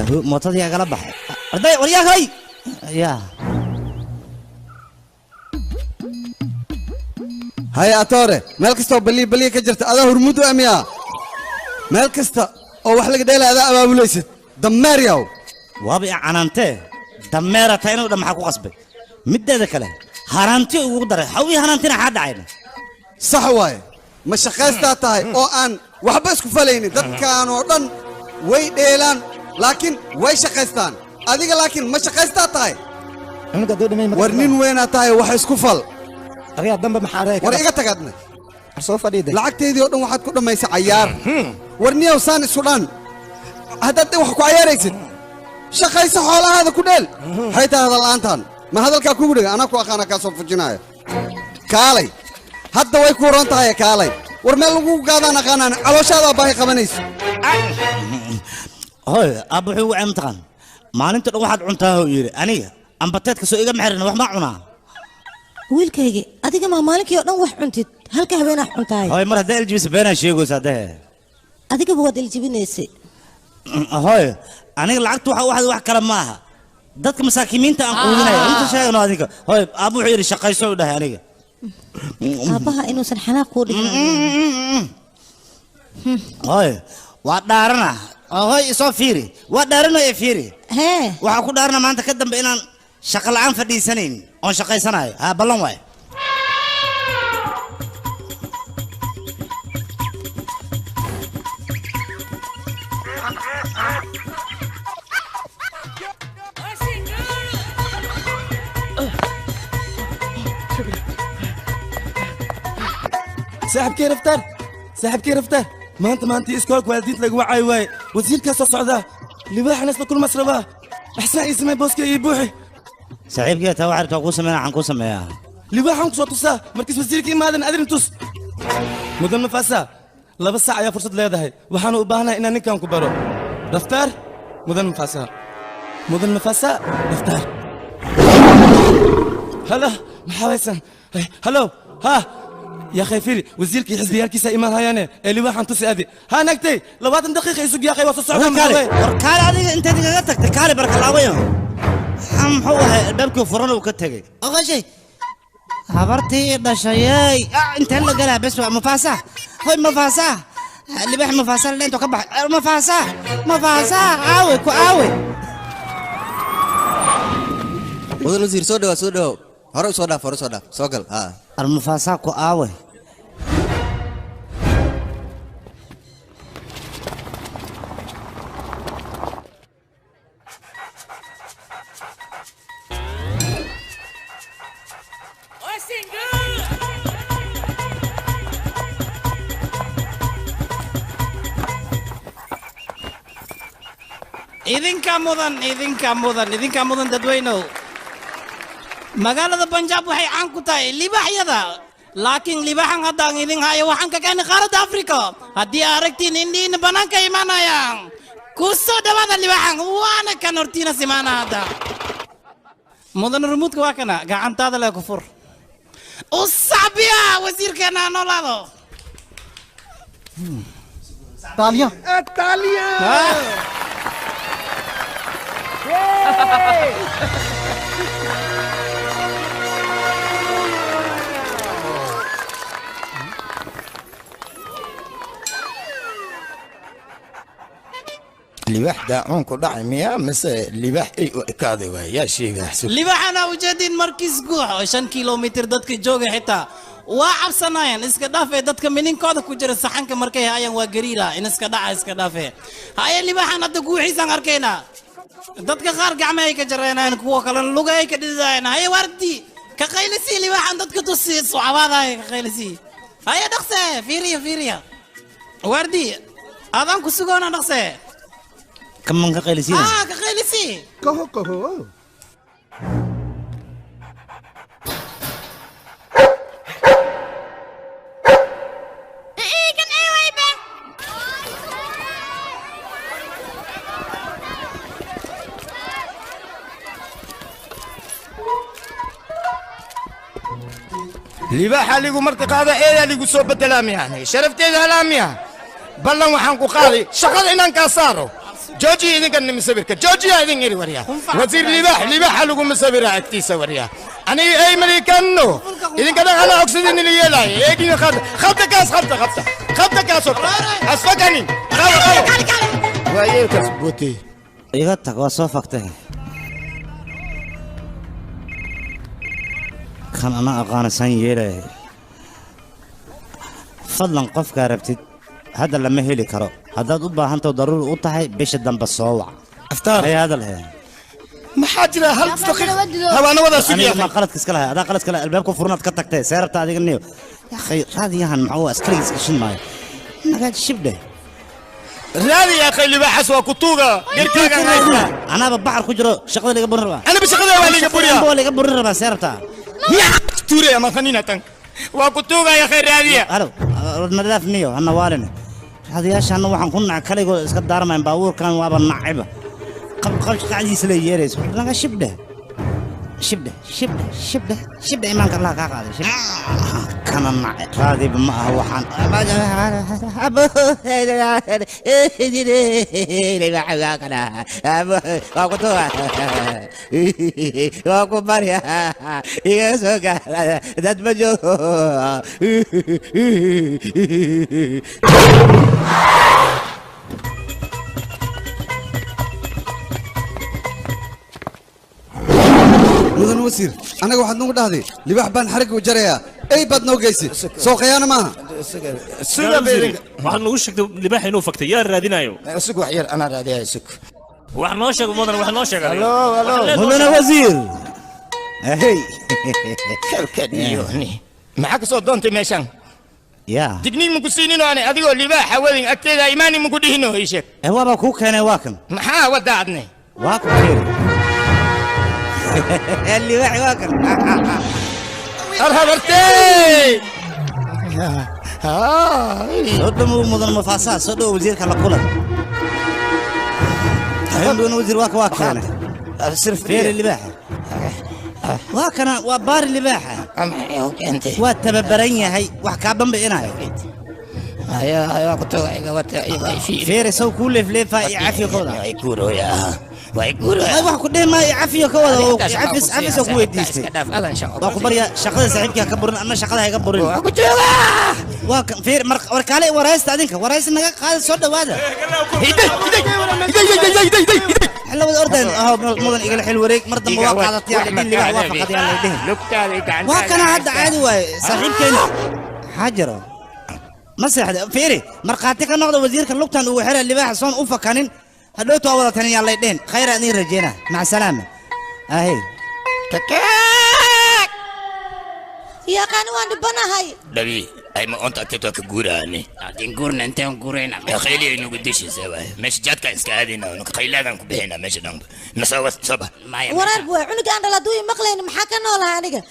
هو موتادي يا قلب بحر أردي وريا هاي يا هاي أتوري مالكستا بلي كجرت هذا هرمودو أميا مالكستا أو وحلق ديلا هذا أبا بليست دمار ياو وابي عنانته دمارة تاينو ودم حكو قصبي مدة ذا كلام هرانتي وقدر حوي هرانتينا حد عينه صح واي ما شقيستا تاي أو أن وحبا اسكو فاليني داد كانوا دن وي ديلان لكن وي شقيستان أديك لكن ما شقيستا تاي ورنين وين تاي وحا اسكو فال أريد دنبا محاريك وريقا تقدنا أرسوفا ديدي لعقتي دي ودن واحد كله ما يسا عيار ورنيا وسان السودان هداد وحكو عياريسن شقيسة حولا هذا كدل حيث هذا الآنتان ما هذا الكاكوبري أنا كو أخانا كاسوف جناية كالي هذا ويكو رانتا يا كالي ورمي لغو قادانا قانانا علوش هذا باهي قبانيس هاي أبو حيو عمتان ما ننت واحد عنتاه يري أني أم بتيت كسو إيجا محرنا وح ما عنا wiilkaygi adiga ma maalinkii oo dhan wax cuntid halka habeenaa cuntaay هاي مرة ده الجبس بينا شيء قوس هذا adigaba waad iljibinaysay هاي أنا لعقت واحد كلام معها dadka masaakiinta aan quudinay inta sheegno adiga hoy abu xiri shaqayso u dhahay aniga aabaha inuusan xanaaq ku dhigin hoy waa dhaarana hoy soo fiiri waa dhaarana ee fiiri hee waxa ku dhaarana maanta ka dambe inaan shaqo la'aan fadhiisanayn oo shaqaysanayo ha ballan way ساحب كي رفتار ما انت اسكولك والديت لك وعي واي وزير كاس الصعداء اللي باح ناس بكل مصربه احسن اسمي بوسكي يبوحي صاحب كي توعد تقول سمعنا عنكم سمعها اللي باح عنك صوت الساعه مركز وزير كي ما ادري انتوس مدن مفاسا لا بس ساعه يا فرصه لهدهي وحنا وباهنا ان نكان كبرو رفتار مدن مفاسا رفتار هلا محاوسن هلو ها يا اخي فيري وزيرك حزبي هالكيسه ايمان هايانه اللي واحد تسي ادي ها نكتي لبات دقيقه يسوق يا اخي وصل كالي هذه انت دقيقتك كالي برك الله ويهم حم هو بابك فرن وكتغي اغا شيء حبرتي دشاي انت اللي قالها بس مفاسح هاي مفاسح اللي بيح مفاسح اللي انت كبح مفاسح عاوي كعاوي وزير وزير سودو هرو صودا سوقل ها المفاسح كعاوي idinka mudan dadweynow magaalada Punjab waxay caan ku tahay libaaxyada laakiin libaaxan hadaan idin hayo waxaan ka keenay qaaradda Afrika haddii aragtiin indiina banaanka imaanayaan ku soo dhawaada libaaxan waana kan hortiina simaanada mudan rumuudka waa kana gacantaada la ku fur usabiya wasiirkana noolaado طاليا لباح داعونكو داعي مياه مس لباح كاذي يا شيخ احسن لباح انا وجدين مركز جوح 5 كيلومتر ددك جوجا حتى وعبسنايان اسكا دافه ددك منينكودا ku jira saxanka markay hayaan waa gariira in iska dhaca iska dhaafe haya libaaxan hadda guuxiisan arkayna dadka qaar gacmahay ka jareenaan kuwa kale lugay ka dhidayaan haya wardi ka qaylisi libaaxan dadka tusi suubaada ka qaylisi haya dhaqse fiiriya wardi adan ku sugoona dhaqse كمان كقيلسي كقيلسي كهو libaaxa ligu marti qaada eeyaa ligu soo bedelaa miyahne sharafteeda halaa miyaha ballan waxaan ku qaaday shaqada inaan kaa saaro جوجي إذن كان مسافر جوجي إذن غير وريا وزير لباح لقوا مسافر أكتيس وريا أنا أي ملكانو إذن كان أنا أكسدني اللي يلاي يجي خبط كاس خبط كاس أسفقني وأيه كسبوتي iga tag waa soo faktay kan ana aqaanasan yeelay fadlan qofka rabtid hada lama heli karo hadaad u baahanto daruuri u tahay bisha dambe soo wac أفتار hay hada leh محاجرة هل تستقيم هو أنا وضع سيدي aniga ma qaladka iska lahay adaa qaladka albaabka furnaad ka tagtay seerabta adiga niyo ya akhay raadiyahan maxuu askariga iska shin maayo nagaad shibde رادي يا أخي لباح أسوأ كتوغا قرتاك anaaba baxar ku jiro shaqada laga burin rabaa أنا بشغل والي قبوريا boo laga burin rabaa seerabta توري يا مثنينة تنك وكتوغا يا أخي رادي halo nadaaf niyo hana waalin raadiyaashaana waxaan ku nac kaligoo iska daarmayn baabuurkan waaba naciba qab qacdiisa la yeerayso laga shibde imaanka allah kaa qaaday shibde kana nac raadiba ma aha waxaan waa ku barya iga soo gaara dad ma joogo mudan wasiir anaga waxaad nagu dhahday libaax baan xarig u jarayaa ay baad noo geysid soo khiyaano maaha سيدا بيرينك waxaad nagu sheegtay libaax inuu faktay yaa raadinayo سوق وحير أنا رادي يا سوق wax noo sheeg mudan wax noo sheeg mudane wasiir hey كالكديوني معك صوت دونتي ميشان yaa تقنين مكسينين أنا أديو لباح حوالين أكتيدا إيماني مكودينو هيشك waaba kuu keenay waa kan محا وداعدني waa ku keenay libaaxi waa kan أرهبرتي soo dhamow mudan mafaasaa soo dhawow wasiirka la kulan mudane wasiir waa keenay feeri libaaxa waa kana waa baari libaaxa waa tababaran yahay wax kaa bambi'inayo feeri saw kuu leefleefaa iyo cafiyo ka wada ay wax ku dhihi maayo cafiyo ka wada oo cafis oo ku weydiistay waa ku barya shaqada saaxiibkii ha ka burin anna shaqada ha iga burin waa kan feeri warkaale waraysta adinka waraysi naga qaada soo dhawaada xilawada ordayn mudan igala xil wareeg mar dambe waa qaadatay adin libaax waa faqadiyaan lay dhihin waa kana hadda caadi waaye saaxiibkeena xaajaro ma seexda feeri markhaati ka noqda wasiirka lugtan uu xira libaaxa soon u fakanin hadhowtu waa wada tanin yaa lay dhihin khayr aan idiin rajeyna maca salaama ahey yaqaani waan dhibanahay dhabi ay ma onta agteed waa ka guuraani hadin guurna intaan guurayna ya khayli ay nagu dishaysaa waay meesha jaadka iska aadayna nuka khaylaadaan ku bixinaa meesha dhanba nasoo soba wareer buwa cunugaan dhal hadduu imaqlayna maxaa ka noolahay aniga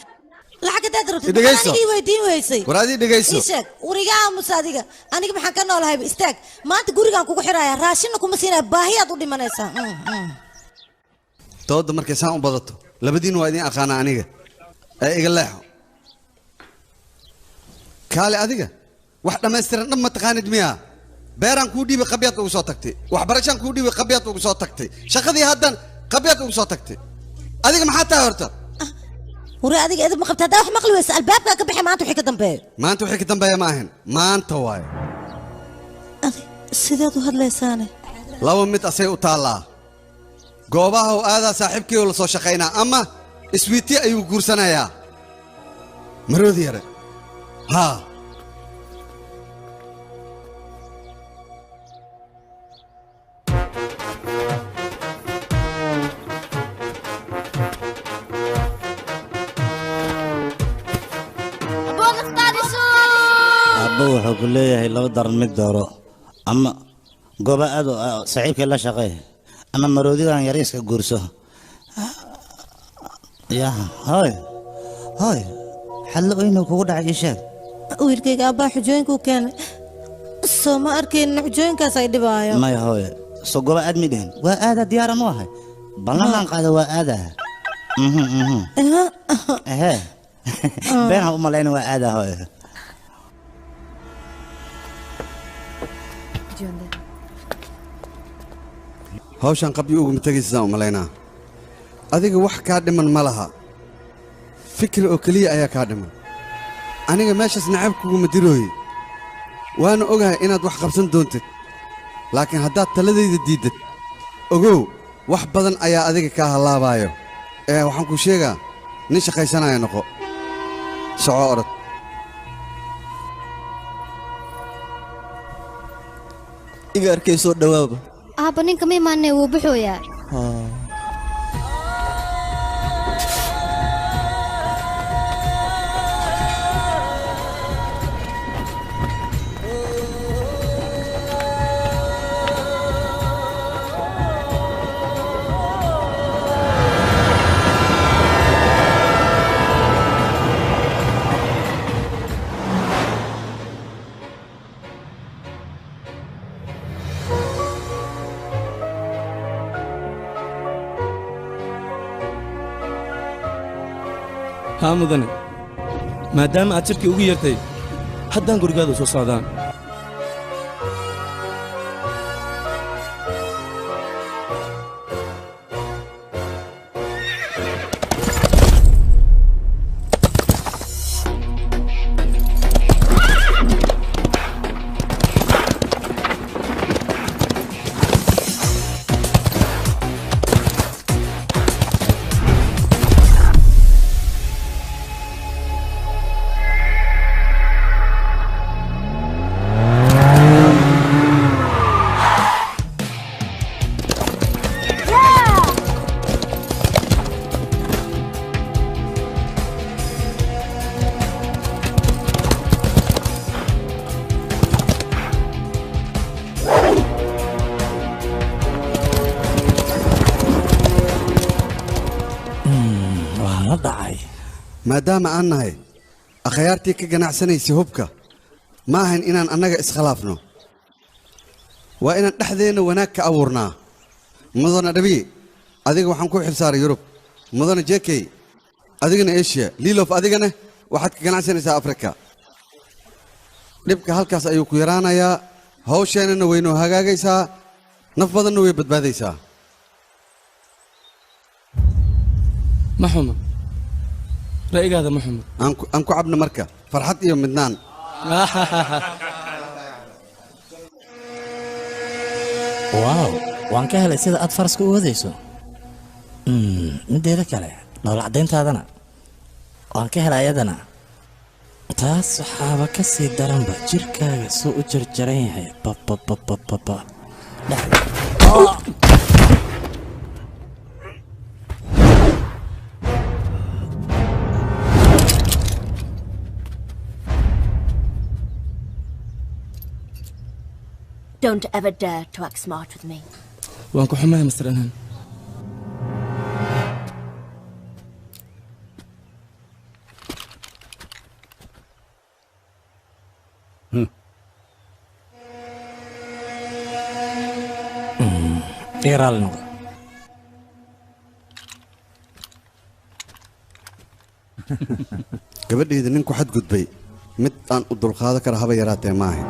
lacag hadaad rabtid Dhegayso. anigii weydiin weysay war adii dhegayso ii sheeg wariga aamus adiga aniga maxaan ka noolahayba istaag maanta gurigaan kugu xiraaya raashinna kuma siinaya baahiyaad u dhimanaysaa dooda markay saan u badato labadiin waa idin aqaana aniga ee iga leexo kaale adiga wax dhammaystiran dhan ma taqaanid miya beeraan kuu dhiibay qabyaad ugu soo tagtay waxbarashaan kuu dhiibay qabyaad ugu soo tagtay shaqadii haddan qabyaad ugu soo tagtay adiga maxaa tahay horta wari adiga idib ma qabta haddaa wax maqli weysa albaabkaa ka baxay maanta wixii ka dambeeyo maanta wixii ka dambeeya ma ahan maanta waayo sideed u hadlaysaane laba mid asay u taallaa goobaha uu aadaa saaxiibkii oo la soo shaqaynaa ama iswiiti ayuu guursanayaa maroodi yare haa abbo wuxuu ku leeyahay laba daran mid dooro ama gooba aad saaxiibkii la shaqeey ama maroodigan yariiska guurso ya hoy hoy xallo inuu kugu dhacay ii sheeg wiilkayga abbaa xujooyinkuu keenay soo ma arkaynin xujooyinkaas ay dhibaayo maya hoy soo gooba aad mi dhihin waa aadaa diyaaran u ahay ballanaan qaada waa aadaa ehe been ha u malayna waa aadaa hoy hawshan qabyo uguma tegaysaa u malaynaa adiga wax kaa dhiman ma laha fikir oo keliya ayaa kaa dhiman aniga meeshaas nacab kuguma dirooye waana ogahay inaad wax qabsan doontid laakiin haddaad taladayda diiddad ogow wax badan ayaa adiga kaa hallaabaayo waxaan kuu sheegaa nin shaqaysanaya noqo soco orod iga arkay soo dhawaaba aabba ninka ma imaanay wuu buxooyaa ها مدني ما دام أتشبكي وغيرتي حدان قرقادو سو صادان maadaama aan nahay akhyaartii ka ganacsanaysay hubka ma ahayn inaan annaga iskhilaafno waa inaan dhexdeenna wanaag ka abuurnaa mudana dhabi adiga waxaan ku xilsaaray yurub mudana jekey adigana eshiya liilof adigana waxaad ka ganacsanaysaa afrika dhibka halkaas ayuu ku yaraanayaa hawsheennana waynoo hagaagaysaa naf badanna way badbaadaysaa maxuma رأيك هذا محمد أنكو عبنا مركة فرحت يوم مدنان واو وان كهلا سيدا أدفرسك وذيسو مدي ذاك عليه لو العدين تادنا وان كهلا يدنا تاس صحابة كسي درنبا جيركا سوء جرجرين هاي با با با با با با لا Don't ever dare to act smart with me. وانكو حماية مستر أنهان إيرال نغ gabadhayda ninku xad gudbay mid aan u dulqaadan kara haba yaraatee ma ahayn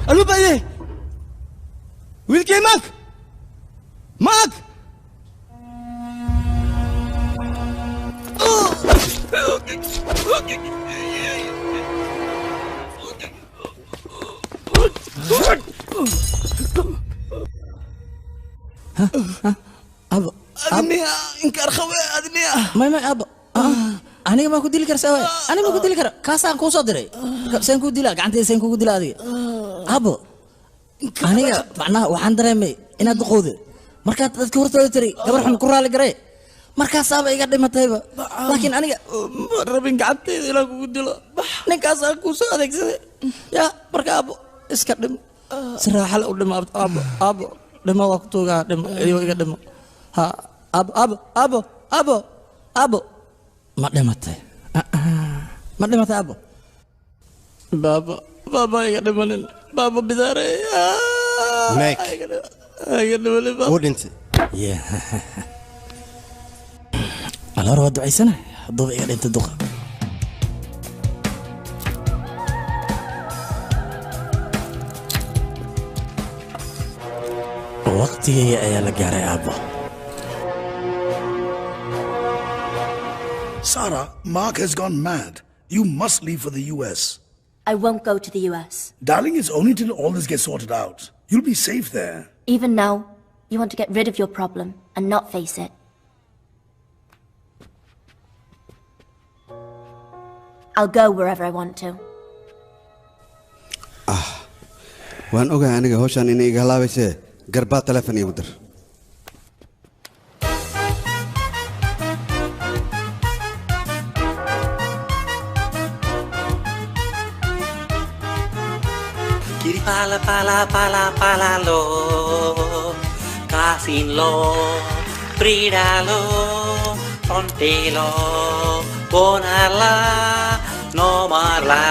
الوبايه ويلكي ماك ماك ابا ادنيا انكار خوي ادنيا ما ابا aniga ma ku dili karsaa way aniga ma ku dili kara kaasaan kuu soo diray saan ku dilaa gacanteeda saan kugu dilaa adiga abo aniga macnaha waxaan dareemay inaad duqowde markaad dadka hortooda tiri gabar xun ku raali garee markaasaaba iga dhimatayba laakiin aniga ma rabin gacanteeda inaan kugu dilo ninkaasaan kuu soo adeegsaday yaa marka abo iska dhim si raaxa le u dhimo abo dhimo waa ku tuugaa dhimo iyo iga dhimo ha abo ma dhimatay ma dhimatay abo baba iga dhimanin baba bidaare Meg. iga dhimanin baba wuu dhintay alhore waa ducaysana hadduuba iga dhintay duqa waqtigayga ayaa la gaaray abo Sarah, Mark has gone mad. You must leave for the US. I won't go to the US. Darling, it's only till all this gets sorted out. You'll be safe there. Even now, you want to get rid of your problem and not face it. I'll go wherever I want to. waan ogahay aniga hawshan inay iga halaabaysee garbaa teleefon iigu dir Kiri pala pala pala pala lo, kasin lo, prida lo, fronte lo, bonala, no marla.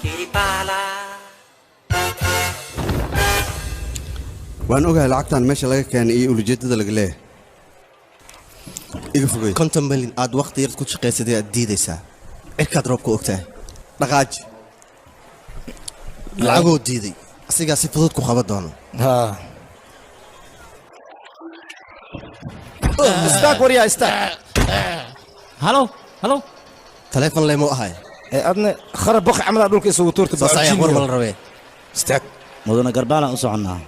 Kiri pala. waan ogahay lacagtan meesha laga keenay iyo ulijeedada laga leeyahay iga fogay 50 milyan aad waqti yar ku shaqaysaday aad diidaysaa cirkaad roobka ogtahay dhaqaaji lacagoo diiday asigaa si fudud ku qaban doono استاك وريا استاك هلو تليفون لي مو اهاي ادنا خرب بخ عمل دولك اسو تورت صحيح ورمل الربيع استاك mudana garbaalan u soconnaa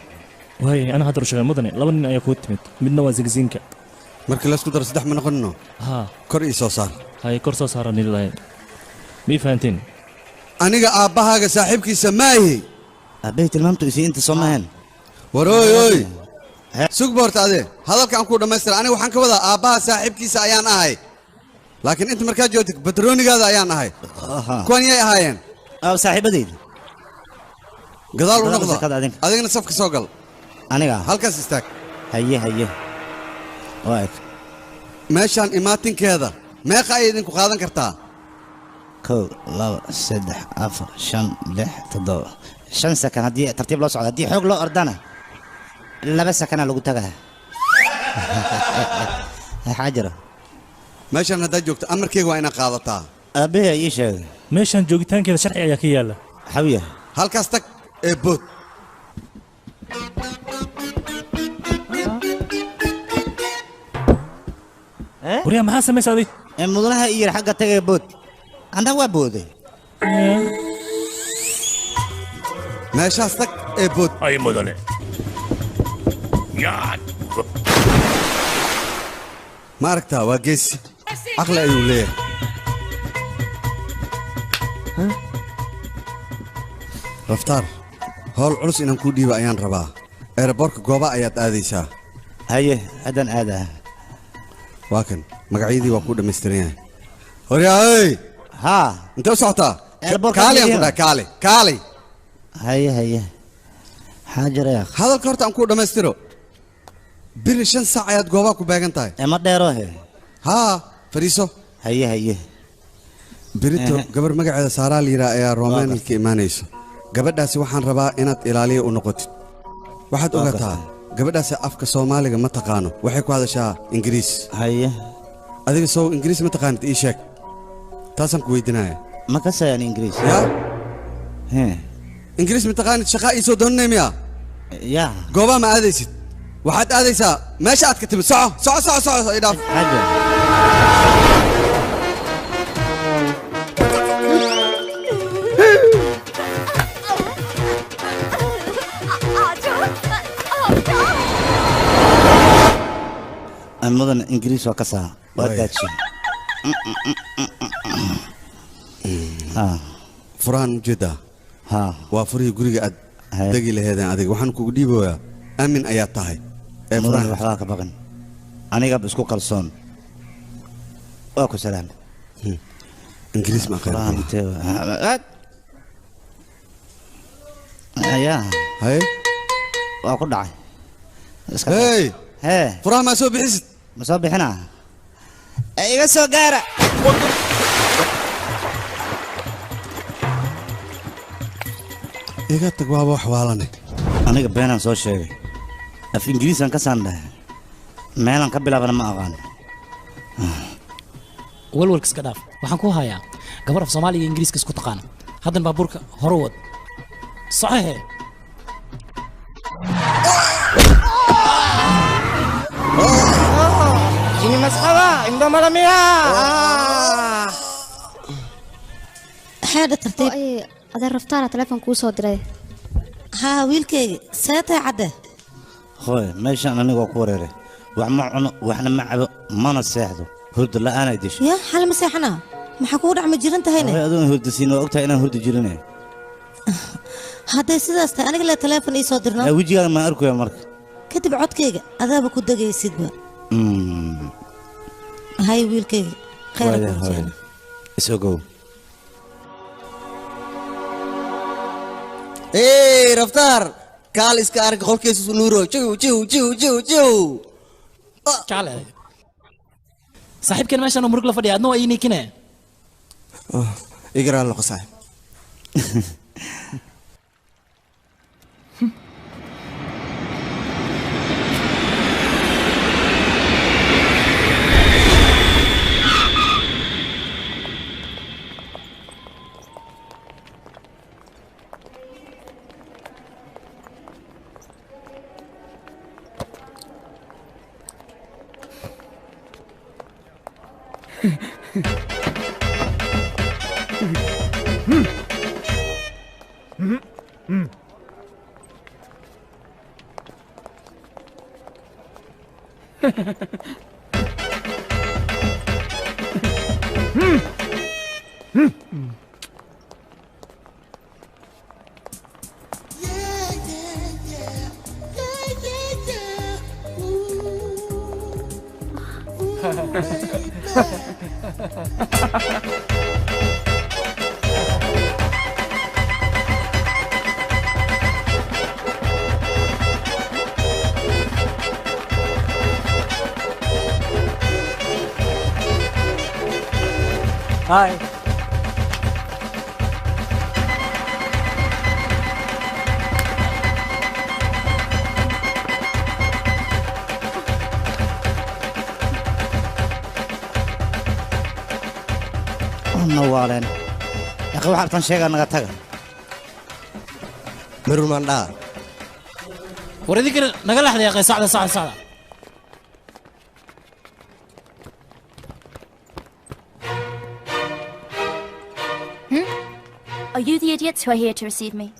waay ana hadda shaqay mudane laba nin ayaa ku timid midna waa zigziinka markii la isku daro saddex ma noqonno ha kor ii soo saar hay kor soo saaran ilaahay mi fahantiin aniga aabbahaaga saaxiibkiisa maahi aabbahay tilmaamtu isii inta soo maahan warooy sug boorta adee hadalkaan ku dhammaystira aniga waxaan ka wadaa aabbaha saaxiibkiisa ayaan ahay laakiin inta markaa joogtid batroonigaada ayaan ahay kuwan yay ahaayeen saaxiibadayda gadaal u noqda adigna safka soo gal aniga halkaas istaag haye waa eg meeshaan imaatinkeeda meeqa ay idinku qaadan kartaa 1 2 3 4 5 6 7 5 sakan haddii tartiib loo socdo haddii xoog loo ordana 2 sakana lagu tagaa xaajira meeshaan haddaad joogto amarkeyga waa inaad qaadataa aabbahay ii sheegay meeshaan joogitaankeeda sharci ayaa ka yaala xawiya halkaas tag ee bood wariyaa maxaa samaysa adig mudanaha ii yir xagga tag ee bood anna waa booday meeshaas tag ee bood ay mudane yaa ma aragtaa waa geesi caqli ayuu leeyahay raftaar howl culus inaan kuu dhiiba ayaan rabaa eeraboorka gooba ayaad aadaysaa haye haddaan aadaa waa kan magacyadii waa kuu dhammaystiran yahay horyaay haa intee u socotaa eeraboorka kaali aan ku dhahay kaali haye xaajira hadalka horta aan kuu dhammaystiro biri 5 saac ayaad goobaa ku beegan tahay ma dheero he haa fadhiiso haye birito gabar magaceeda saaraa la yidhaa ayaa romaanilka imaanayso gabadhaasi waxaan rabaa inaad ilaaliya u noqotid waxaad ogataa gabadhaasi afka soomaaliga ma taqaano waxay ku hadashaa ingiriis haye adiga sow ingiriis ma taqaanid ii sheeg taasaan ku weydiinaya ma ka sayaan ingiriis yaa ingiriis mataqaanid shaqaa ii soo doonanay miya yaa goobaa ma aadaysid waxaad aadaysaa meesha aad ka timid soco idhaaf mudan ingiriis waa ka saa waa daadshin furahan ujeedaa waa furihii guriga aad degi laheedeen adiga waxaan kugu dhiibayaa aamin ayaad tahay mudan waxbaa ka baqan anigaba isku kalsoon waa ku salaam ingiriis ma ayaa haye waa ku dhacay hey furaha maa soo bixisid ma soo bixinaa iga soo gaara iga tag waaba wax waalane aniga beenaan soo sheegay af ingiriisaan ka saan dhahay meelaan ka bilaabana ma aqaan walwalka iska dhaaf waxaan ku hayaa gabar af soomaaliga iyo ingiriiska isku taqaana haddan baabuurka hore wad saxiixe ini masqaba inda malamiya هذا ترتيب هذا رفتار تلفون كوسو دري ها ويلكي ساتة عده خوي ماشي أنا نقول كوريري وإحنا مع ما نساعده هرد لا أنا يدش يا حال مساحنا ما حكون عم جيران تهينه هاي أدون هرد سينو وقتها أنا هرد جيرانه هذا سيداسته أنا قلت تلفون يصدرنا وجي ما أركو يا مرك كتب عد كيجا هذا بكون دقي سيدنا هاي ويلكي خيرك اسوقو ايه رفتار قال اسكار قولكيس نورو جو تعال صاحب كان ماشي انا مرق له فدي ادنو ايني كنا اقرا له صاحب هاي نوالين يا أخي واحد كان شيء أنا قتها مرمان دا وردي كده نقل أحد يا أخي صعدة Are you the idiots who are here to receive me?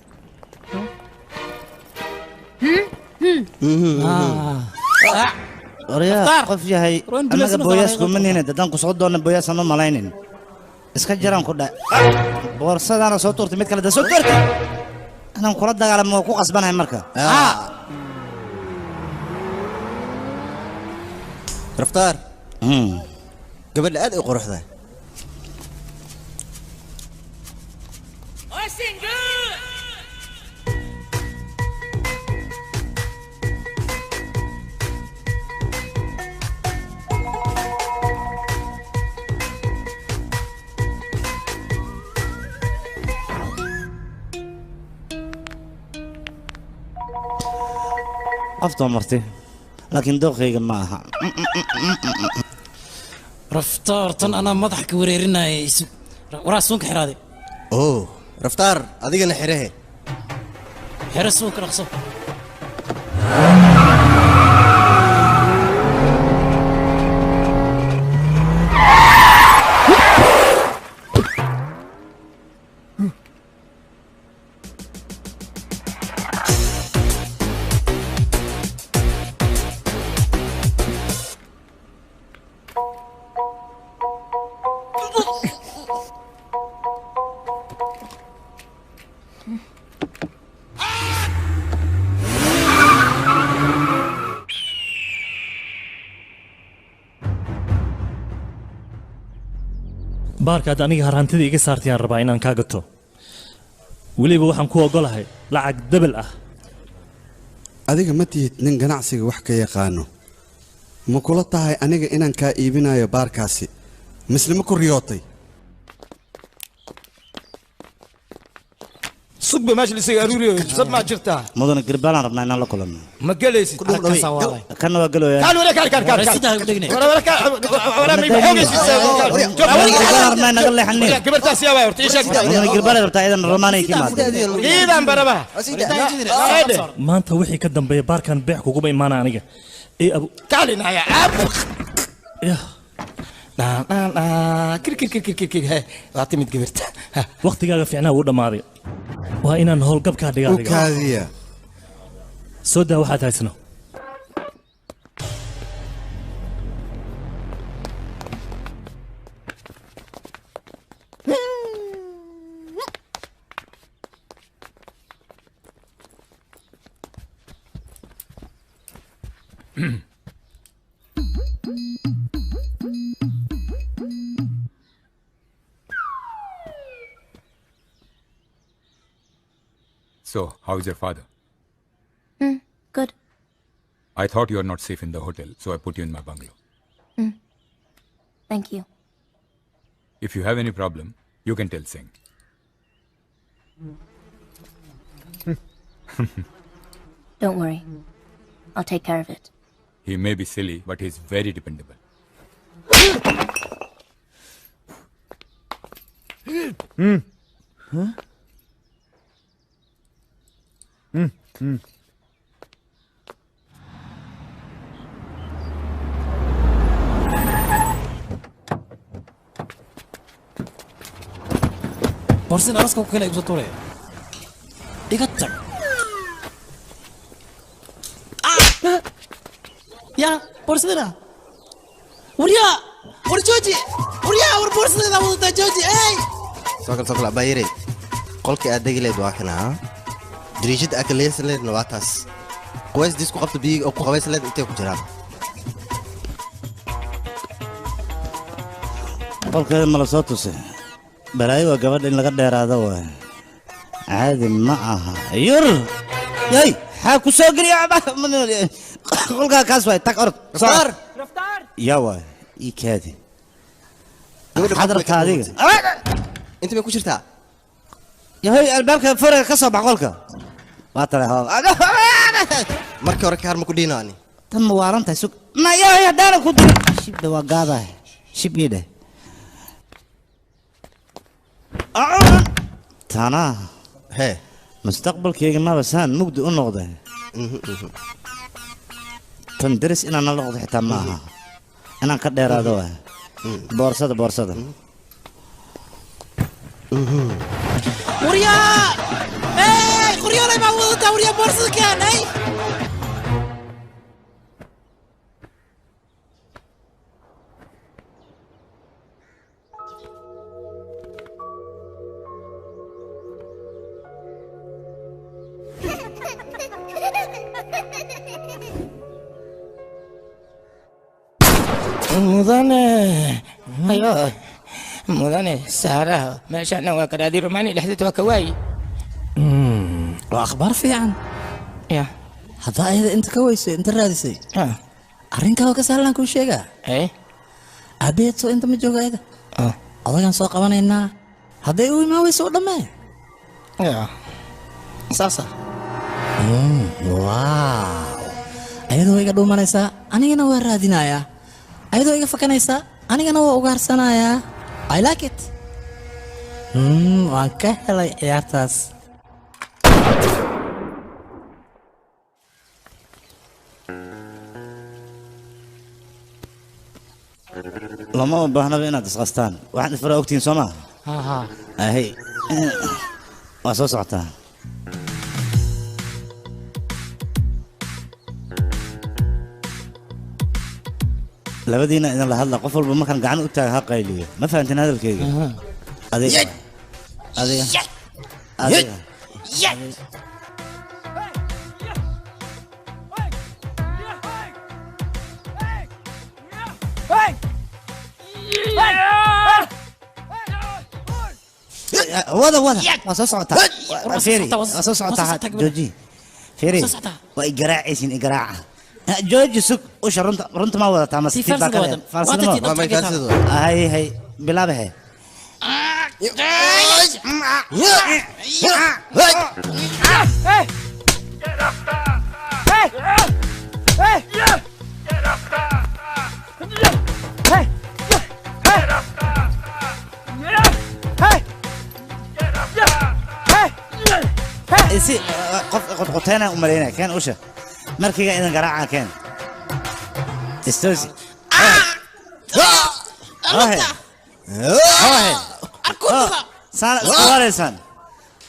وريا قف يا هاي أنا بوياس كمن هنا دتان كسود أنا بوياس أنا ملاينين إسكت جرام كده بورصة أنا صوت تورتي متكلم ده صوت تورتي أنا مقرد ده على موقع أسبان هاي مركا رفتار قبل أدي قروح ذا قفت مرتي لكن دوخي معها رفتار تن أنا مضحك وريرنا يسوق وراسونك حرادي أوه raftaar adigana xirahe xira suuq raqso baarkaad aniga harantida iga saartayaan rabaa inaan kaa gato weliba waxaan ku ogolahay lacag dabal ah adiga ma tihid nin ganacsiga wax ka yaqaano ma kula tahay aniga inaan kaa iibinayo baarkaasi misle ma ku riyootay صب ماشي اللي سياروري صب ما جرتها مدن قربان ربنا إن الله كلنا ما قليسي كنا وقالوا يا كان ولا ولا ما يبحوش قربان نقول لي حنين كبرت سياوي ورتيش مدن قربان ربنا إذا الروماني كمان إذا بربا ما أنت وحي كدم بي باركان بيع كوكوبا إيمانا عنيقة إيه أبو كالنا يا أبو يا كير كير كير كير كير هاي أعطيني كبرت وقت قاعد في عنا ولا ماضي وإنا نهول قب كادي قاعد وكادية سودا واحد هاي سنة So, how is your father? Good. I thought you are not safe in the hotel, so I put you in my bungalow. Thank you. If you have any problem, you can tell Singh. Don't worry. I'll take care of it. He may be silly, but he's very dependable. Huh? بورسين أرسكو كنا يبزطوري يقطع يا بورسينا وريا ورجوجي وريا وربورسينا وضد جوجي اي sokol abayre qolkii aad degi leed waa kana diriishad akaleys leed nawataas qoys disku qabta biig oo ku qabays leed intee ku jiraan qolkeeda ma la soo tusay balaayo waa gabadha in laga dheeraado waa caadi ma aha yur yay xaa ku soo geliya qolkaa kaas waay tag orod raftaar yaa waay ii kaadi xadarka adiga inta bay ku jirtaa yahay albaabka faraga ka soo bax qolka waa tale markii hore kaar ma ku dhiinaani tan ma waarantahay sug ma yahay haddaana ku diri shibda waa gaadahay shib ii dheh tana hee mustaqbalkayga maba saan mugdi u noqday tan deris inaan la noqdo xitaa ma aha inaan ka dheeraado waa boorsada وريا اي خريونا ما وضعت وريا بورصة كان اي ايوه مدن سهرة ما شأنه وكرادي روماني لحدته وكواي وأخبار في عن يا هذا إذا أنت كويس أنت رادسي أرينك هو كسهلان كل شيء إيه أبيت سو أنت متجوجا هذا الله كان سوق وانا إنها هذا يوي ما هو سوق دمه يا ساسا واو أيضا هيك دوما نسا أنا جنا ورادينا يا أيضا هيك فكنا نسا أنا جنا وأقارسنا يا I like it waan ka helay ciyaartaas lama baahnaba inaad isqastaan waxaad ifara ogtihiin soo maa ها ahay waa soo socotaa labadiina idin la hadla qof walba markaan gacan u taaga ha qayliyo ma fahantin hadalkeyga adiga adiga adiga wada wada waa soo socotaa fiiri waa soo socotaa jooji fiiri waa igaraacaysin igaraaca jooji sug usha runta ma wadataa mase tii baa kale falsanimo hay hay bilaabahe isi qof qotqoteena u maleynaa keen usha markiiga idan garaaca keen istoosi saan iskuwaaleysan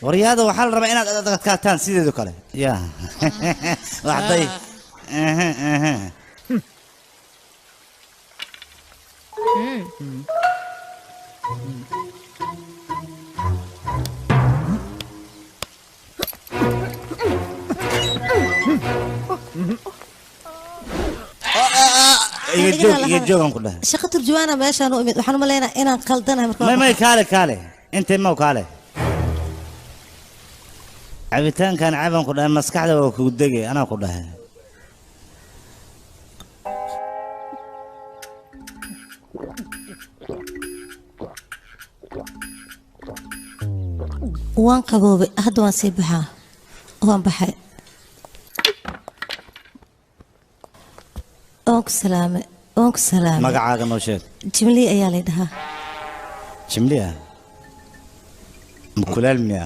waryaada waxaa la rabaa inaad adkaataan sideedu kale ya waxday iga joogan ku dhahay shaqo turjuwaana meeshaan u imid waxaan u maleynayaa inaan qaldanahay markaa may kaale kaale intay maw kaale cabitaankan caban ku dhahay maskaxda waa kugu degay anaa ku dhahay waan qaboobay hadda waan sii baxaa waan baxay waan ku salaamay waan ku salaamay magacaaga noo sheeg jimli ayaa la dhahaa jimliya mukulaal miya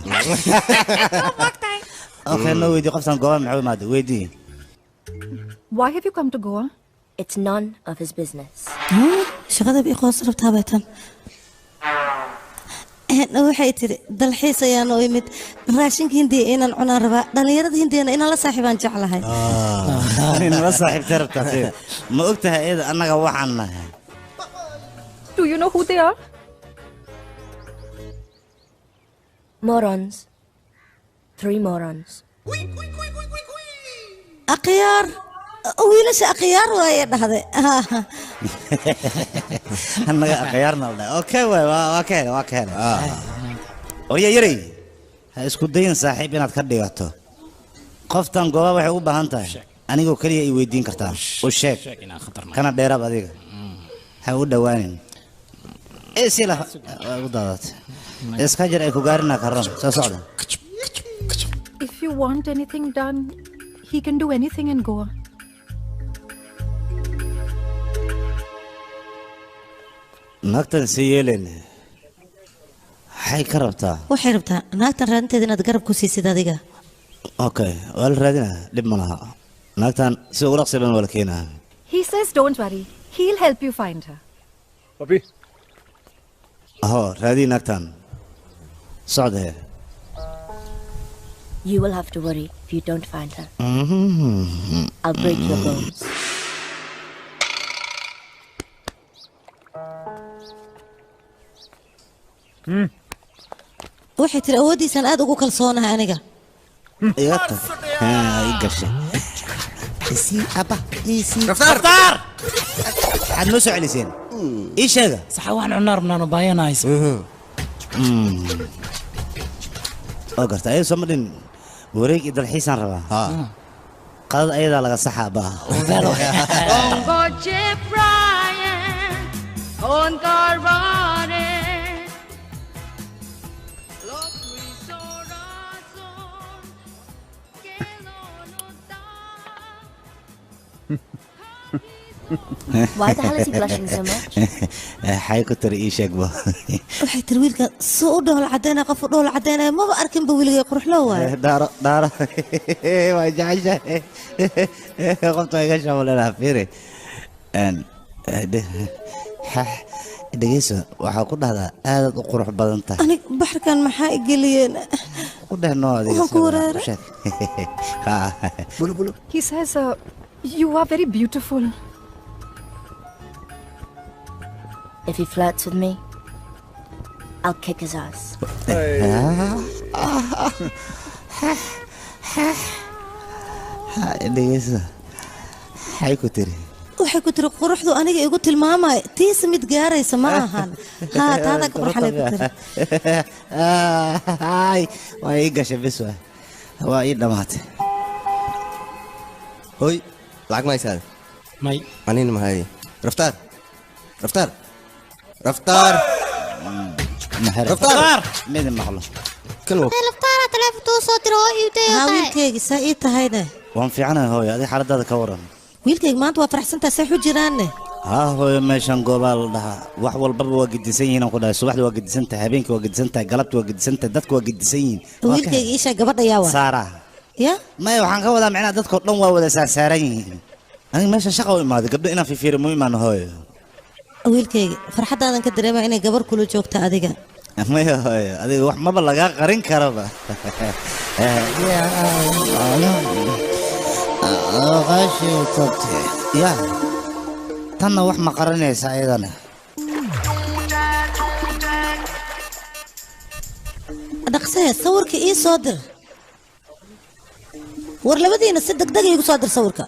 okay no weydii qoftan goobaan maxuu imaaday weydii Why have you come to Goa? It's none of his business. shaqada bii qoos rabtaa baytan waxay tiri dalxiis ayaan u imid raashinka hindiya inaan cunaan rabaa dhalinyarada hindiyana inaan la saaxiibaan jeclahay in la saaxiibtay rabtaa ma ogtahay iyada annaga waxaan nahay Do you know who they are? Morons. 3 morons. akhyaar wiilasha akhyaar waaye dhahday annaga akhyaarna la dhahay okay waa ka helay orya yaray ha isku dayin saaxiib inaad ka dhigato qoftan gooba waxay u baahan tahay anigoo kaliya ay weydiin kartaa u sheeg kana dheeraab adiga ha u dhawaanin sila u daadat iska jir ay ku gaarina karoon soo socda If you want anything done, he can do anything in Goa. naagtan sii yeelen waxay ka rabtaa waxay rabtaa naagtan raadinteeda inaad garab ku siisid adiga okay waa la raadinaa dhib ma laha naagtan si ugu dhaqsi badan waa la keenaa He says don't worry. He'll help you find her. Papi. aho raadii naagtan socdee You will have to worry if you don't find her. I'll break your bones. waxay tiri awooddiisaan aad ugu kalsoonahay aniga iga tag i gashay رفتار waxaad noo soo celiseen ii sheega صح waxaan cunaa rabnaan baayanays oo garta ayay soo madhin wareeg iyo dalxiisaan rabaa qadad ayadaa laga saxaa baa Why the hell is he blushing so much? حي كتر إيشك بو waxay tiri wiilka soo u dhool cadeena qof u dhool cadeena maba arkin ba wiilga qurux loo waay دار وجعجة قمت ايش ولا لا فيري ان dhegeyso waxaa ku dhahdaa aad u qurux badan tahay anig baxarkan maxaa igeliyeen ku dhahno adiga waxaan ku wareeray He says, you are very beautiful. If he flirts with me, I'll kick his ass. dhegeyso maxay ku tiri waxay ku tiri quruxdu aniga igu tilmaamay tiis mid gaaraysa ma ahan ha taada quruxan ku tiri ay waa ii gashay bis waa ii dhamaatay hoy lacag ma haysaa may anina ma haye raftaar raftaar raftaar raftaar mid maqlo kan waa laftaara telefonto soo diro oo iibtay ha wiilkayga saa ii tahayna waan fiicanahay hooyo adiga xaaladaada ka waran wiilkayga maanta waa faraxsantaa say xu jiraanne ها هو ماشان قبال لها وحول بابا وقدسين وكذا صباح وقدسنت هبينك وقدسنت قلبت وقدسنت دتك وقدسين ويلك ايش قبض يا وا سارة يا ما يوحنا كودا معنا دتك دون ودا سارين انا ماشي شقه ما قبل انا في فيلم مهم انه هو ويلك فرحتاdan ka dareema inay gabar kula joogta adiga ما هي adiga wax ma laga qarin karaba غاشي تبتي يا تنا wax ma qaranaysa ayadana dhaqsay sawirka ii soo dir war labadiina si degdeg igu soo dir sawirka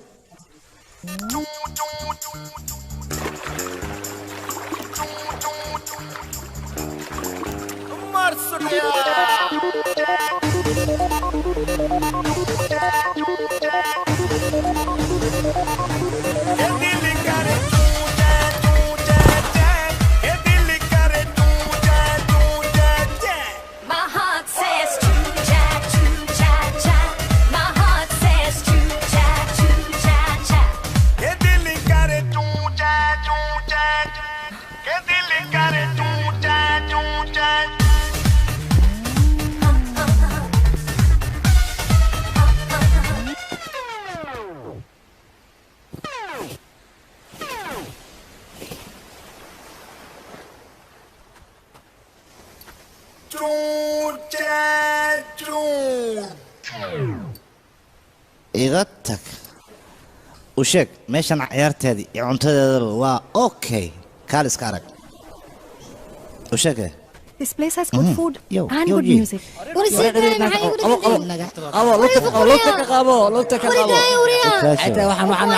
igatag u sheeg meeshan ciyaarteedii iyo cuntadeedaba waa okay kaaliska arag u sheeg This place has good food and good music. What is it? حتى waxaan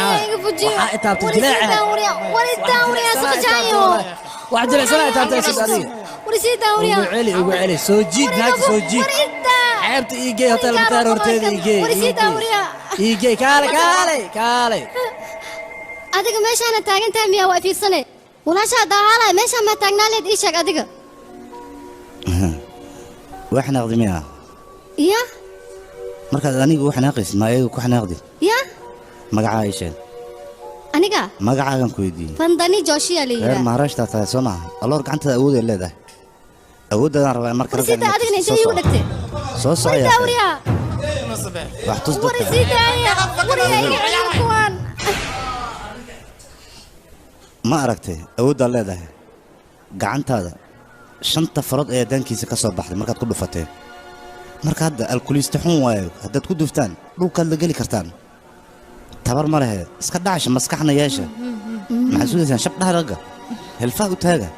itaabtay dilaaca واحد جلسنا itaabtay sidii ugu celi soo jiid naagta soo jiid عيبت إيجي هتل بتاع رورتين إيجي كالي أديك ماشي أنا تاجن تامي أو في سنة ولا شيء دعالة ماشي ما تاجنا لد إيشك أديك وإحنا نقدميها يا مركز أنيق وإحنا ناقص ما يجوا وإحنا نقدم يا مقعة إيشين أنيقا مقعة كم كويدي فندني جوشي علي غير مهرش تاتا سمع الله رك أنت أود اللي ده أود أنا ربع مركز ورسيت أديك نجي ودكتي صوص وريا وريا راح تصدق ورسيت وريا ما أركتي أود اللي ده قعنت هذا شنطة فرض أيدان كيس كسر بحر مركز كله فتى مركز هذا الكل يستحون وايد هذا تكون دفتان لو كان لقلي كرتان تبر مرة اسكت داعش مسكحنا ياشا محسوس إنسان شب ده رجع هالفاء وتاجا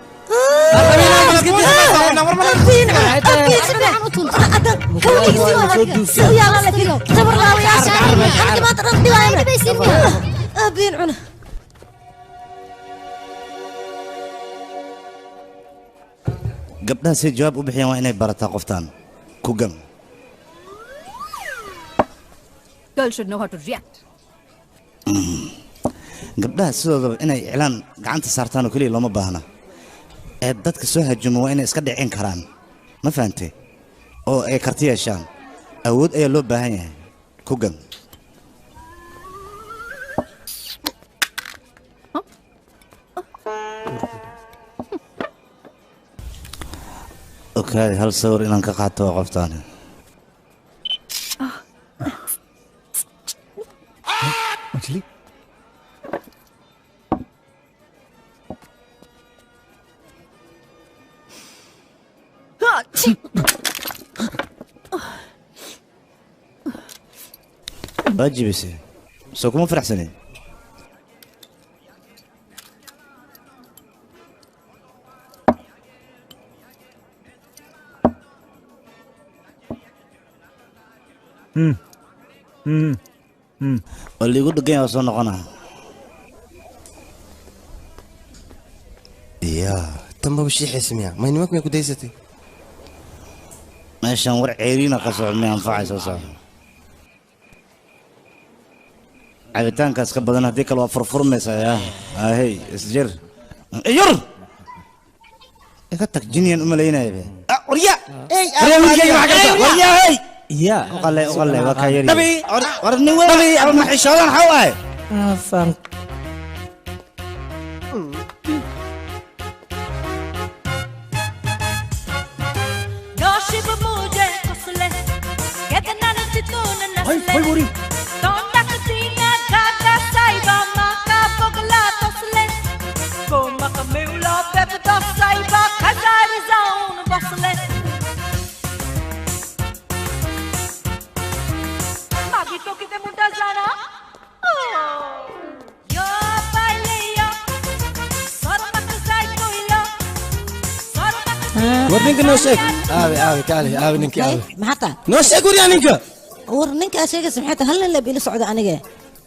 قبلها سي جواب وبحيان وين برتا قفتان كوجم Girls should know how to react. قبلها سو إني إعلان قعنت سرطان وكلي لو ما باهنا dadka soo hajumo waa inay iska dhicin karaan ma fahamtay oo ay karti yeeshaan awood ayaa loo baahan yahay ku gan وكاد هل صور إن انقطعت وقفتاني مجلي باجي بس سوكو مو فرح سنين واللي يقول دقيقة وصلنا قناة يا تم وشي حسميا ما ينمك ميكو ديستي ماشي ورع عيرينا قصوا علمي أنفعي سوسا عبتان كاس كبدنا هديك الوفرفر ميسا يا هاي اسجر ير اكتك جنيان امالينا يا بي وريا وريا هاي يا وقال وكايري نبي ورني وين نبي ابو محشوران حواي فهمت Voy morir. Donda cocina gata saiba maka pogla tosle. Koma kamula pep dos saiba kazar zaun bosle. Magi to kite muda zana. Yo baile yo. Sormak sai koilo. Sormak. ورنينك نوشك آوي كالي آوي نينك آوي محطة نوشك وريا نينك ورنينك أشياء سمحت هل اللي بيلي صعود أنا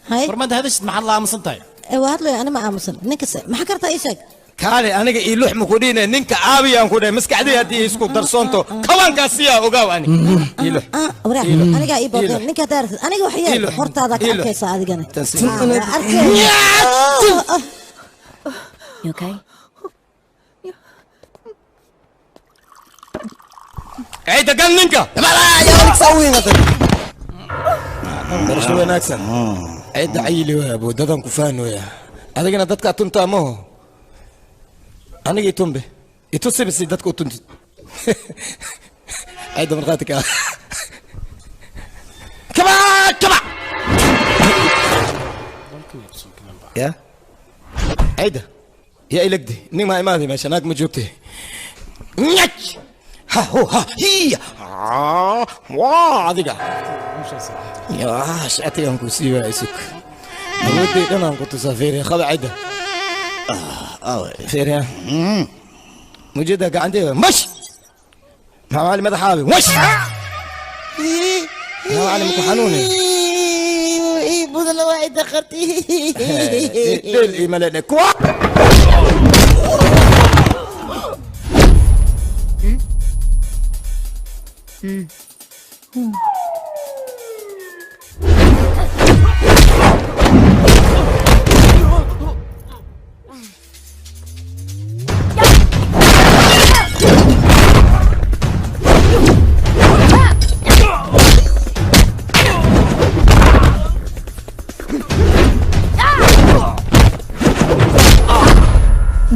هاي فرماد هذا شت محل الله مصنطاي وهاد له أنا ما أمسن نينك ما حكرت إيشك كالي أنا يلوح مكودين نينك آوي أنا كودين مسك عدي هدي يسكو درسونتو كمان كاسيا أوجاو أنا يلوح ورا أنا جاي يبغى نينك تعرف أنا جاي وحيد حرت هذا كيس هذا جنا You okay? عيد قال نينك لا يا ولك سوي مثلا درش وين أكسن عيد عيلي ويا أبو ددن كفان ويا هذا جنا دتك أتنتا مو أنا جي تنبه يتوسي بس دتك أتنت عيد مرقاتك كما يا عيد يا إلك دي نيم ما إمادي ماشي ناك مجوبتي نيتش ها هو ها هي واه هذيك يا شاتي أنكو سيوا يسوق ودي أنا أنكو تسافر خذ عيد خير يا مجدة عندي مش ما معلم ماذا حابي مش ما معلم مكو حنوني بدل واحد دخلتي دل إيمالنا كوا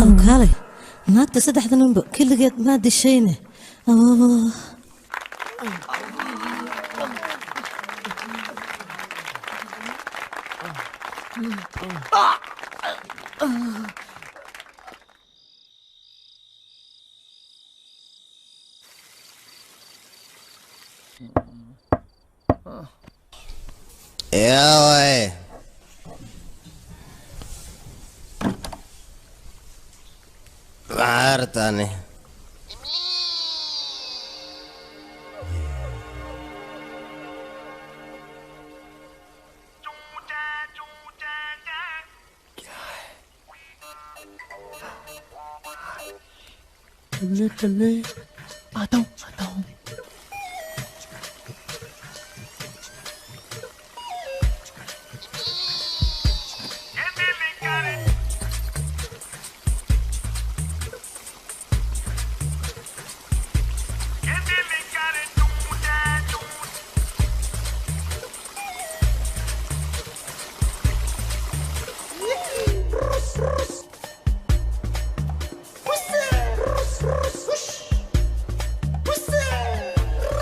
أو كالي naagta saddexda ninba keligeed maa dishayne يا وي عارتاني कल्ले आता हूँ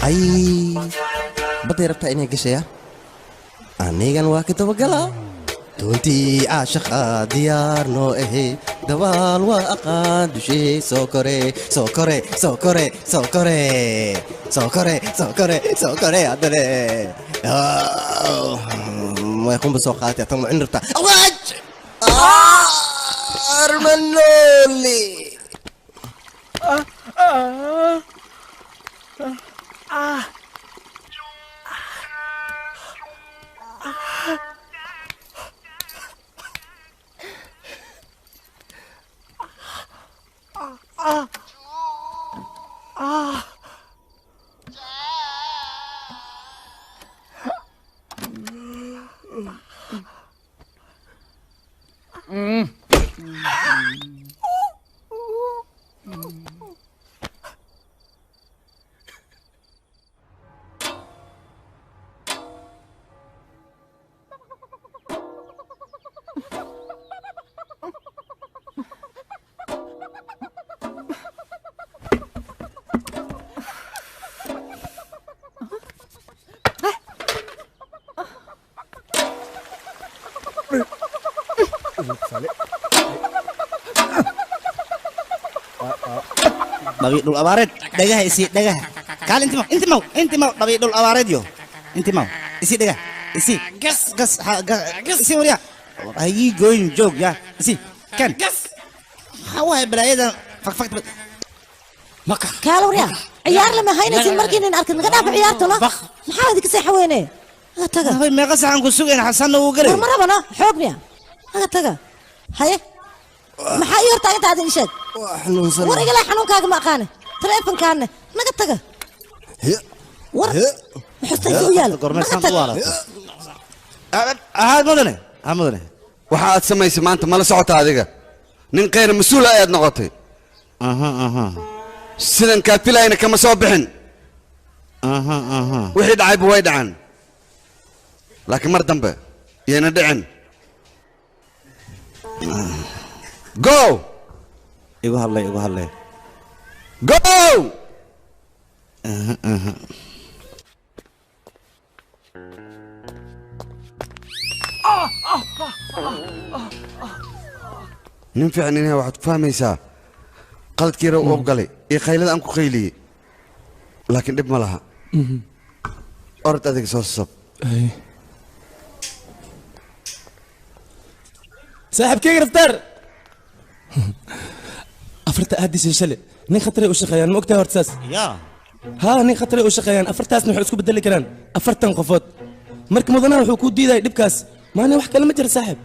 ay baday rabtaa inay gashaya anigan waa ka dabagalaa doontii caashaqa diyaar noo ahe dabaal waa aqaan dushee soo kore soo kore soo kore soo kore soo kore soo kore soo kore haddane way qumba soo qaadatay tan ma cinirta awaaj armanoli Dabi dul awared, dagah isi dagah. Kali inti mau, dabi dul awared yo. Inti mau, isi dagah, isi. Gas, isi Uria. Ayi going jog ya, isi. Kan. Gas. Hawa belayada fak. Maka. Kalau Uria, ciyaar lama haynaysid markiin in arkin naga dhaaf ciyaartuna. Maxaa idinka seexweene? Aga taga. Hay meeqa saxan ku sugeen Xasan uu galay. Marabana, xoogniya. Aga taga. Haye. maxaa ii hortaagan tahay adin sheeg war igala xanuunkaaga ma aqaane taleefankaana naga taga war xustay u yaal mudane waxa aad samaysay maanta mala socota adiga nin qeyr mas'uul ayaad noqotay sidan ka filayna kama soo bixin wixii dhacay way dhacaan laakiin mar dambe yeena dhicin Go! Igu hadlay. Go! nin fiican inay waxaad ku fahmaysaa qaladkiira u galay iyo qaylada aan ku qayliyey laakiin dhib ma laha orod adiga soo sab saaxiibkayga raftaar afarta aadisay shalay nin khatare u shaqeeyaan ma ogtahay horta saas haa nin khatare u shaqeeyaan afartaasna waxay isku bedeli karaan 40 qofood marka mudanaha wuxuu ku diiday dhibkaas maana wax kale ma jira saaxiib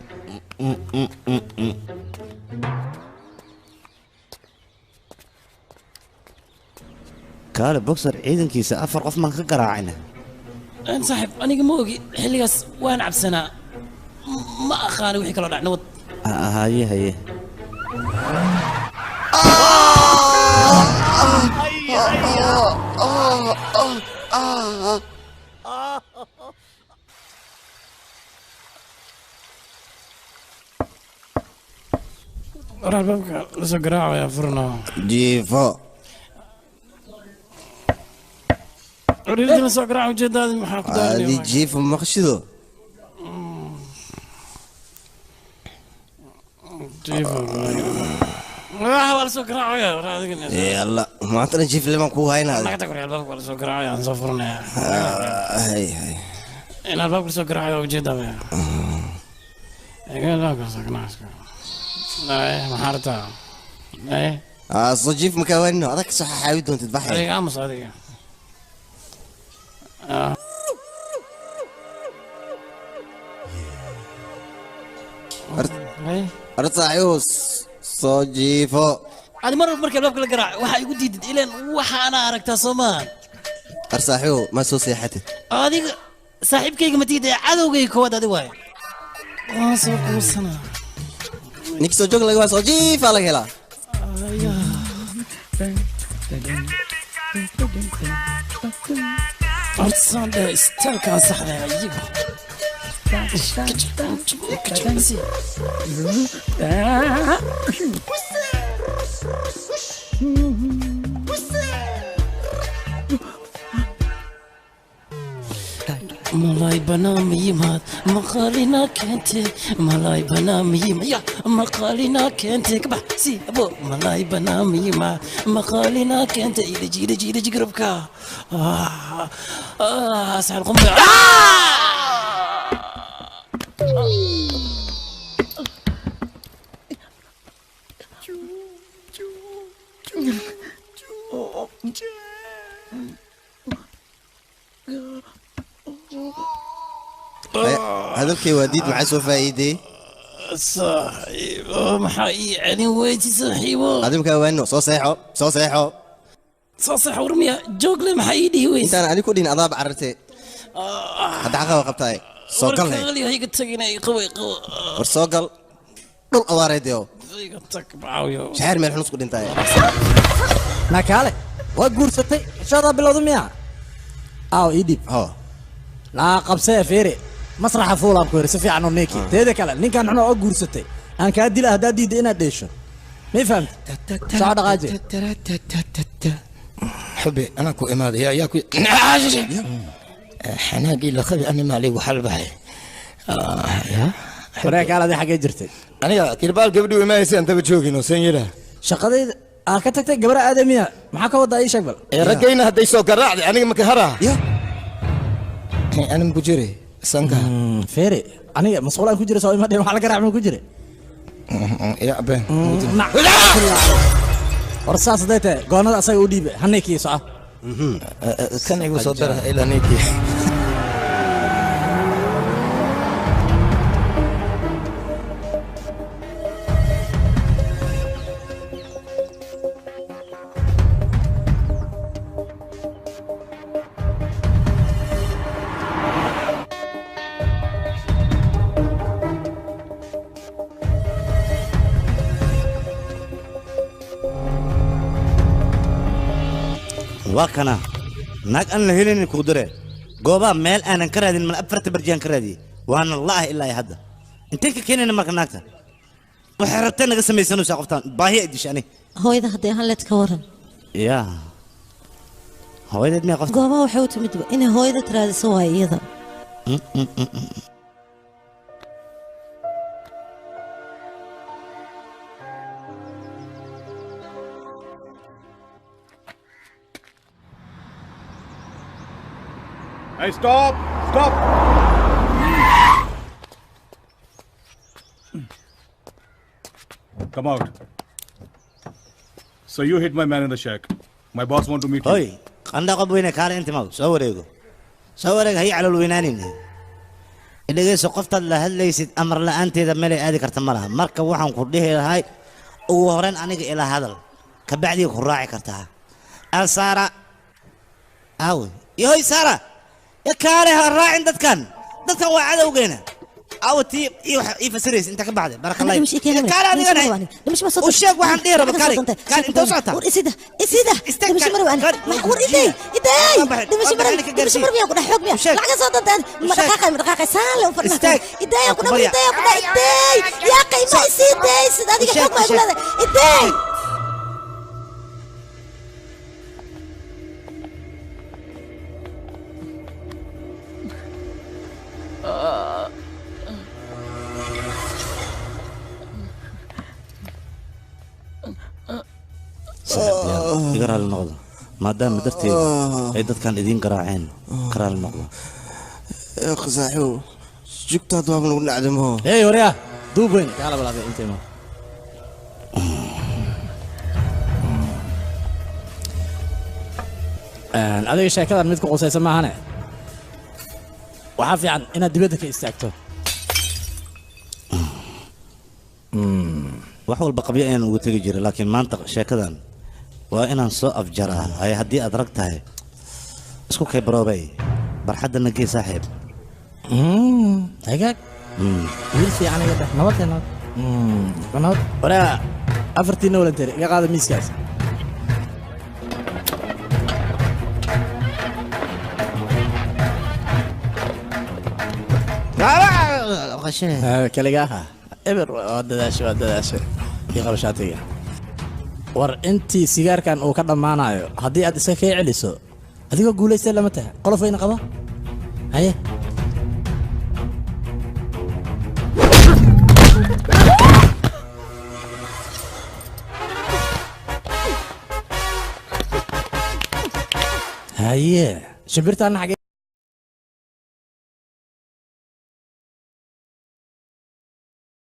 kaale boxer ciidankiisa 4 qof man ka garaacayna aan saaxiib aniga ma ogi xilligaas waan cabsanaa ma aqaan wixii kala dhacna wad haye Orang bab laso garaac ya furna jiifo Orida laso garaac ujeedada maxaa ku daanay adi jiifo maqshido jiifo waxa wala soo garaac ya raadigan yalla maanta jiif lama ku hayna naga tag real bab wala soo garaac ya soo furna hay ina bab soo garaac ujeedada eega la ka sagnaas محارتها ايه صجيف مكوننا هذاك صح حاول دون تذبحها ايه قامص هذيك ارتاعيوس صجيفو هذه مرة الباب كله قراع وحا يقول ديد إلين وحا أنا أركتها صومان أرساحيو ما سو سيحتي هذيك صاحب كيك متيدة عدو كيك هو هذا واي سوق وصنا نكسو جوك لغوا صجيف على كلا أرسان ده استل كان صح ده يجيب ملاي بنام يمات مقالنا كنت ملاي بنام يا مقالنا كنت كبح سي ابو ملاي بنام يما مقالنا كنت يجي قربك سعر قنبله hadalkay waa diid maxaa soo faa'iiday صاحب محاي يعني ويتي صاحبه adimkaa waano soo seexo صاصح ورميا جوجل محايدي ويس intaan ani ku dhihin adaaba carartee hadda xaqaba qabtaay soo gal leh قال هي قلت لي قوي war soo gal dhul awaareedeyo قلت لك معاويه shaxir meel xun isku dhintay nakaale waa guursatay shada bilowda miya aw idib laa qabsee fiiri masraxa fuulaan ku yiri si fiican oo neeki teeda kale ninkan xuna oo guursatay aan ka dila hadaa diiday inaad dheesho ma fahamtay soo dhaqaaje حبي انا كو اماد يا كو حناقي لخذ انا مالي وحل بحي يا فريق على دي حاجه جرتي انا كيربال قبل ما يسي انت بتشوفينو سينيرا shaqadayda aa ka tagtay gabar aadamiya maxaa ka wadaa ii sheeg bal ragayna hadday soo garaacday aniga ma ka haraa ana ku jiray sanka feere aniga mas'uulaan ku jira soo ima dheen waxa la garaac ma ku jira ya been warsaas dayta goonada asaga u dhiibay hanayki soo kan igu soo dara ila niki وكنا ناك أنا هيلين كودرة جوابا ميل أنا كرادين من أفرت برجان كرادي وأنا الله إلا يهدا أنت كيني ما كناكتا وحرتنا قسم يسنو ساقفتان باهي أديش أنا هو إذا هدي هلت كورن يا هو إذا دنيا قفت جوابا وحوت مدو إنه هو إذا ترى سواي إذا Hey, stop! Stop! Come out. So you hit my man in the shack. My boss want to meet you. هاي عندك أبوينا كار أنت ماو صوريكو صوريك هي على الوينانين اللي جاي سقفت الله هل ليست أمر لا أنت إذا ملي هذه كرتملها مركب وحن كله هاي وهرن أنا إلى هذا كبعدي كراعي كرتها السارة أوي يهوي سارة يا كاره الراعي عندك كان وعده وقينا أو تي يفسريس أنت كبعده بارك الله مش كده كاره هذه أنا مش مسوي وشيك واحد ديره بكاري كان أنت وصلتها ورئيسده مش مروي أنا ورئيسي إداي مش مروي يا كنا حكمي لعجة صوت أنت مرقاقة سالة وفرنا إداي كنا إداي يا قي ما يصير إداي هذيك حكمة يقول هذا إداي يقرأ النقطة ما دام درتي عدد كان إذين قراعين قرأ النقطة يا أخي صاحبه جبت هذا من نعدمه إيه وريا دوبين تعال بلا أنت ما adiga sheekadan mid ku qosaysa maahane waxaa fiican inaad dibadda ka istaagto wax walba qabyo ayaan ugu tegi jiray laakiin maanta sheekadan waa inaan soo afjaraa hay haddii aad rag tahay isku kay baroobay barxadda nagee saaxiib hagaag wiil fiican iga dheh nabadkeena nabad waraa afartii noolan tiri iga qaada miiskaas kaligaha eber waa dadaashay ii qaba shaatiga war intii sigaarkan uu ka dhammaanayo haddii aad iska kee celiso adigoo guulaystay lama tahay qolofayna qaba haye haye shimbirtaana xagee